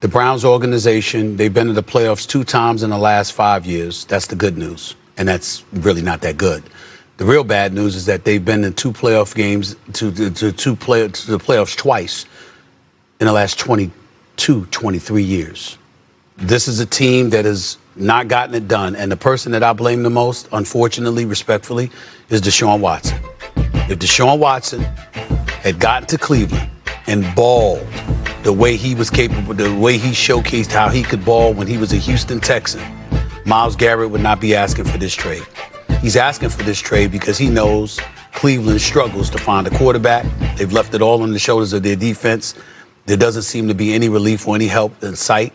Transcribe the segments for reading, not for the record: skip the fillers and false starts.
The Browns organization, they've been to the playoffs 2 times in the last 5 years. That's the good news. And that's really not that good. The real bad news is that they've been in 2 playoff games to the playoffs twice in the last 22, 23 years. This is a team that has not gotten it done. And the person that I blame the most, unfortunately, respectfully, is Deshaun Watson. If Deshaun Watson had gotten to Cleveland and balled the way he was capable, the way he showcased how he could ball when he was a Houston Texan, Myles Garrett would not be asking for this trade. He's asking for this trade because he knows Cleveland struggles to find a quarterback. They've left it all on the shoulders of their defense. There doesn't seem to be any relief or any help in sight.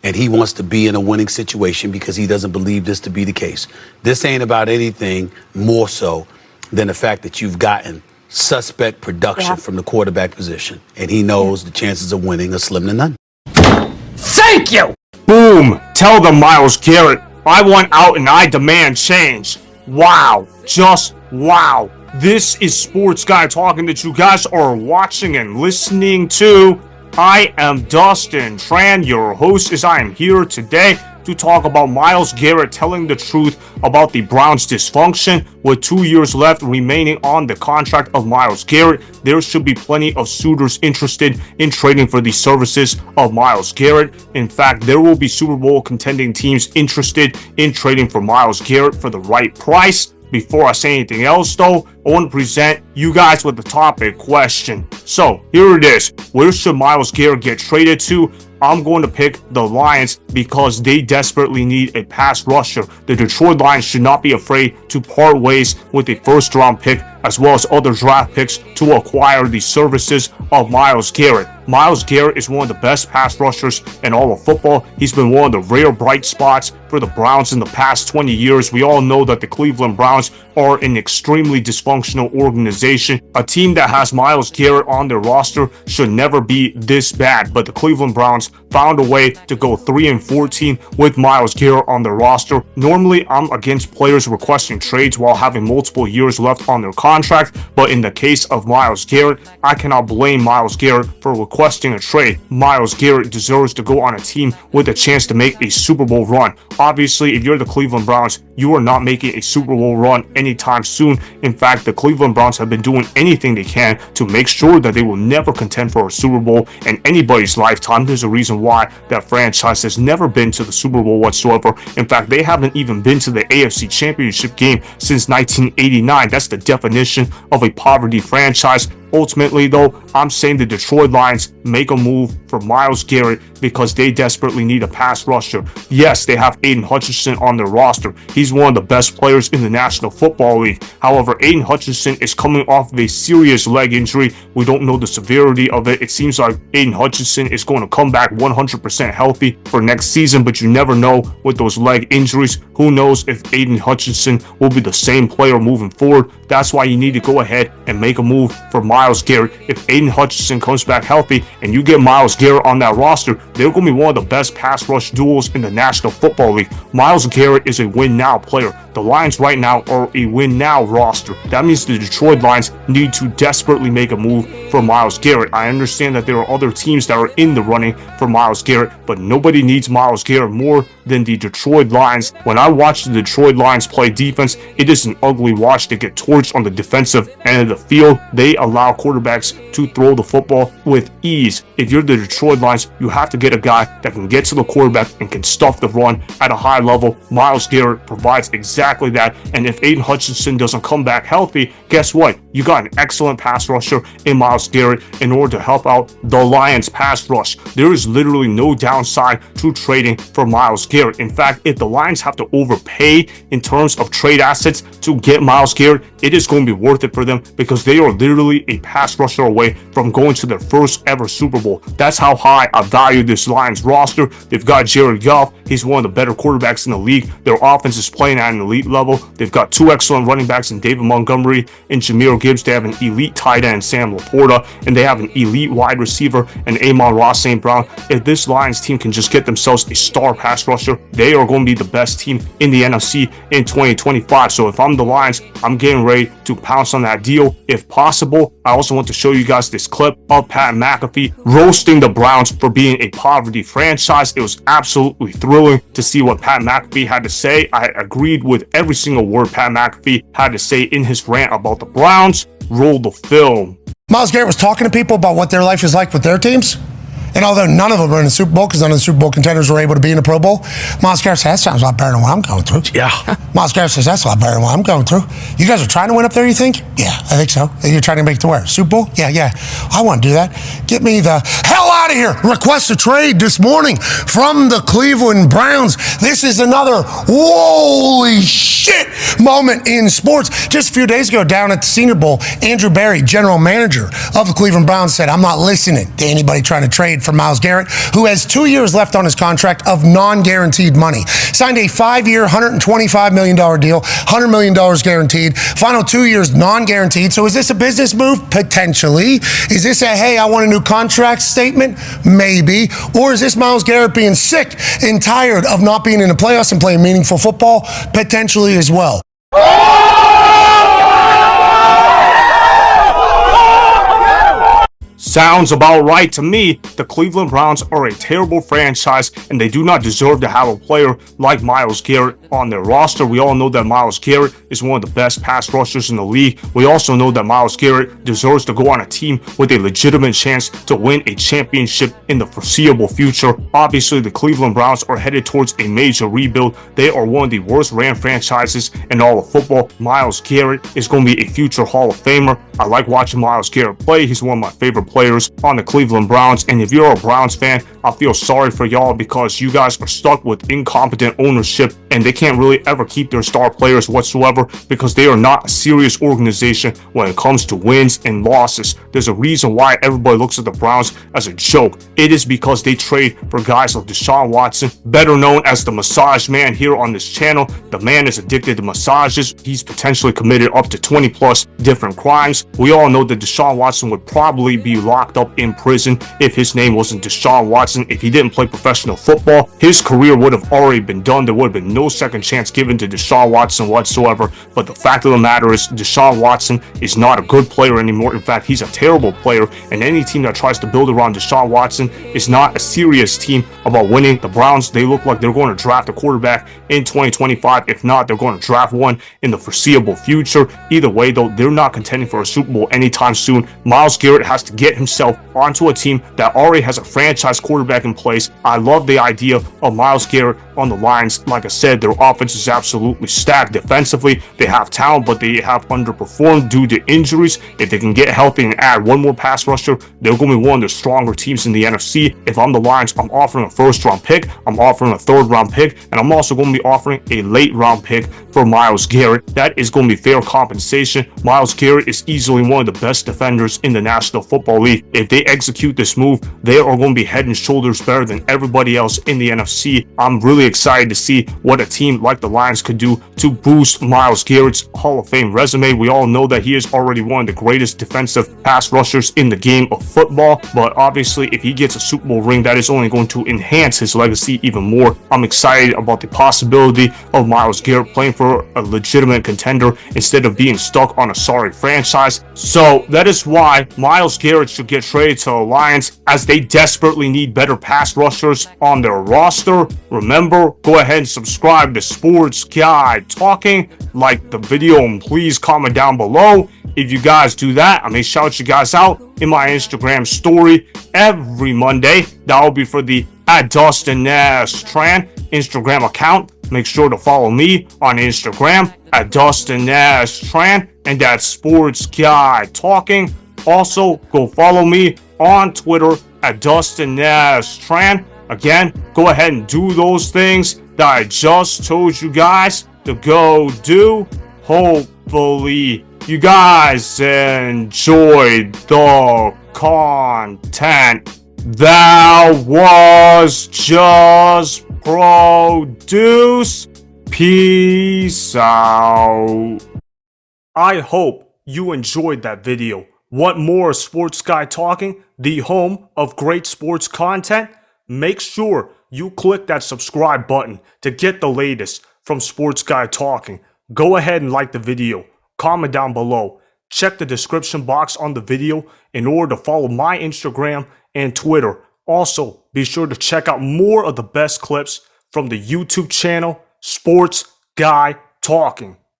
And he wants to be in a winning situation because he doesn't believe this to be the case. This ain't about anything more so than the fact that you've gotten suspect production from the quarterback position. And he knows the chances of winning are slim to none. Thank you! Boom! Tell them, Myles Garrett, I want out and I demand change. Wow. Just wow. This is Sports Guy talking that you guys are watching and listening to. I am Dustin Tran, your host, as I am here today to talk about Myles Garrett telling the truth about the Browns' dysfunction. With 2 years left remaining on the contract of Myles Garrett, there should be plenty of suitors interested in trading for the services of Myles Garrett. In fact, there will be Super Bowl contending teams interested in trading for Myles Garrett for the right price. Before I say anything else, though, I want to present you guys with the topic question. So, here it is. Where should Myles Garrett get traded to? I'm going to pick the Lions because they desperately need a pass rusher. The Detroit Lions should not be afraid to part ways with a first-round pick as well as other draft picks to acquire the services of Myles Garrett. Myles Garrett is one of the best pass rushers in all of football. He's been one of the rare bright spots for the Browns in the past 20 years. We all know that the Cleveland Browns are an extremely dysfunctional organization. A team that has Myles Garrett on their roster should never be this bad, but the Cleveland Browns found a way to go 3-14 with Myles Garrett on their roster. Normally, I'm against players requesting trades while having multiple years left on their contract, but in the case of Myles Garrett, I cannot blame Myles Garrett for requesting a trade. Myles Garrett deserves to go on a team with a chance to make a Super Bowl run. Obviously, if you're the Cleveland Browns, you are not making a Super Bowl run anytime soon. In fact, the Cleveland Browns have been doing anything they can to make sure that they will never contend for a Super Bowl in anybody's lifetime. There's a reason why that franchise has never been to the Super Bowl whatsoever. In fact, they haven't even been to the AFC Championship game since 1989. That's the definition of a poverty franchise. Ultimately, though, I'm saying the Detroit Lions make a move for Myles Garrett because they desperately need a pass rusher. Yes, they have Aiden Hutchinson on their roster. He's one of the best players in the National Football League. However, Aiden Hutchinson is coming off of a serious leg injury. We don't know the severity of it. It seems like Aiden Hutchinson is going to come back 100% healthy for next season, but you never know with those leg injuries. Who knows if Aiden Hutchinson will be the same player moving forward. That's why you need to go ahead and make a move for Myles Garrett. If Aiden Hutchinson comes back healthy and you get Myles Garrett on that roster, they're going to be one of the best pass rush duels in the National Football League. Myles Garrett is a win-now player. The Lions right now are a win-now roster. That means the Detroit Lions need to desperately make a move for Myles Garrett. I understand that there are other teams that are in the running for Myles Garrett, but nobody needs Myles Garrett more than the Detroit Lions. When I watch the Detroit Lions play defense, it is an ugly watch. They get torched on the defensive end of the field. They allow quarterbacks to throw the football with ease. If you're the Detroit Lions, you have to get a guy that can get to the quarterback and can stuff the run at a high level. Myles Garrett provides exactly that. And if Aiden Hutchinson doesn't come back healthy, guess what? You got an excellent pass rusher in Myles Garrett in order to help out the Lions pass rush. There is literally no downside to trading for Myles Garrett. In fact, if the Lions have to overpay in terms of trade assets to get Myles Garrett, it is going to be worth it for them because they are literally a pass rusher away from going to their first ever Super Bowl. That's how high I value this Lions roster. They've got Jared Goff. He's one of the better quarterbacks in the league. Their offense is playing at an elite level. They've got 2 excellent running backs in David Montgomery and Jahmyr Gibbs. They have an elite tight end, Sam Laporta, and they have an elite wide receiver and Amon-Ra St. Brown. If this Lions team can just get themselves a star pass rusher, they are going to be the best team in the NFC in 2025. So if I'm the Lions, I'm getting ready to pounce on that deal. If possible, I also want to show you guys this clip of Pat McAfee roasting the Browns for being a poverty franchise. It was absolutely thrilling to see what Pat McAfee had to say. I agreed with every single word Pat McAfee had to say in his rant about the Browns. Roll the film. Myles Garrett was talking to people about what their life is like with their teams. And although none of them are in the Super Bowl, because none of the Super Bowl contenders were able to be in the Pro Bowl, Myles Garrett said, that sounds a lot better than what I'm going through. Yeah. Myles Garrett says, that's a lot better than what I'm going through. You guys are trying to win up there, you think? Yeah, I think so. You're trying to make it to where? Super Bowl? Yeah. I want to do that. Get me the hell out of here. Request a trade this morning from the Cleveland Browns. This is another holy shit moment in sports. Just a few days ago down at the Senior Bowl, Andrew Berry, general manager of the Cleveland Browns, said, I'm not listening to anybody trying to trade for Myles Garrett, who has 2 years left on his contract of non-guaranteed money. Signed a 5-year, $125 million deal, $100 million guaranteed. Final 2 years non-guaranteed. So is this a business move? Potentially. Is this a, hey, I want a new contract statement? Maybe. Or is this Myles Garrett being sick and tired of not being in the playoffs and playing meaningful football? Potentially as well. Sounds about right to me. The Cleveland Browns are a terrible franchise, and they do not deserve to have a player like Myles Garrett on their roster. We all know that Myles Garrett is one of the best pass rushers in the league. We also know that Myles Garrett deserves to go on a team with a legitimate chance to win a championship in the foreseeable future. Obviously, the Cleveland Browns are headed towards a major rebuild. They are one of the worst ran franchises in all of football. Myles Garrett is going to be a future Hall of Famer. I like watching Myles Garrett play. He's one of my favorite players on the Cleveland Browns, and if you're a Browns fan, I feel sorry for y'all because you guys are stuck with incompetent ownership, and they can't really ever keep their star players whatsoever because they are not a serious organization when it comes to wins and losses. There's a reason why everybody looks at the Browns as a joke. It is because they trade for guys like Deshaun Watson, better known as the massage man here on this channel. The man is addicted to massages. He's potentially committed up to 20 plus different crimes. We all know that Deshaun Watson would probably be locked up in prison if his name wasn't Deshaun Watson. If he didn't play professional football, his career would have already been done. There would have been no second chance given to Deshaun Watson whatsoever. But the fact of the matter is, Deshaun Watson is not a good player anymore. In fact, he's a terrible player, and any team that tries to build around Deshaun Watson is not a serious team about winning. The Browns, they look like they're going to draft a quarterback in 2025. If not, they're going to draft one in the foreseeable future. Either way, though, they're not contending for a Super Bowl anytime soon. Myles Garrett has to get himself onto a team that already has a franchise quarterback in place. I love the idea of Myles Garrett on the Lions. Like I said, their offense is absolutely stacked defensively. They have talent, but they have underperformed due to injuries. If they can get healthy and add one more pass rusher, they're going to be one of the stronger teams in the NFC. If I'm the Lions, I'm offering a first-round pick, I'm offering a third-round pick, and I'm also going to be offering a late-round pick for Myles Garrett. That is going to be fair compensation. Myles Garrett is easily one of the best defenders in the National Football League. If they execute this move, they are going to be head and shoulders better than everybody else in the NFC. I'm really excited to see what a team like the Lions could do to boost Myles Garrett's Hall of Fame resume. We all know that he is already one of the greatest defensive pass rushers in the game of football, but obviously if he gets a Super Bowl ring, that is only going to enhance his legacy even more. I'm excited about the possibility of Myles Garrett playing for a legitimate contender instead of being stuck on a sorry franchise. So that is why Myles Garrett should get traded to the Lions, as they desperately need better pass rushers on their roster. Remember, go ahead and subscribe to Sports Guy Talking, like the video, and please comment down below. If you guys do that, I may shout you guys out in my Instagram story every Monday. That will be for the @DustinNashTran Instagram account. Make sure to follow me on Instagram @DustinNashTran, and that's Sports Guy Talking. Also, go follow me on Twitter @DustinNashTran. Again, go ahead and do those things that I just told you guys to go do. Hopefully, you guys enjoyed the content that was just produced. Peace out. I hope you enjoyed that video. Want more Sports Guy Talking, the home of great sports content? Make sure you click that subscribe button to get the latest from Sports Guy Talking. Go ahead and like the video, comment down below, check the description box on the video in order to follow my Instagram and Twitter. Also, be sure to check out more of the best clips from the YouTube channel, Sports Guy Talking.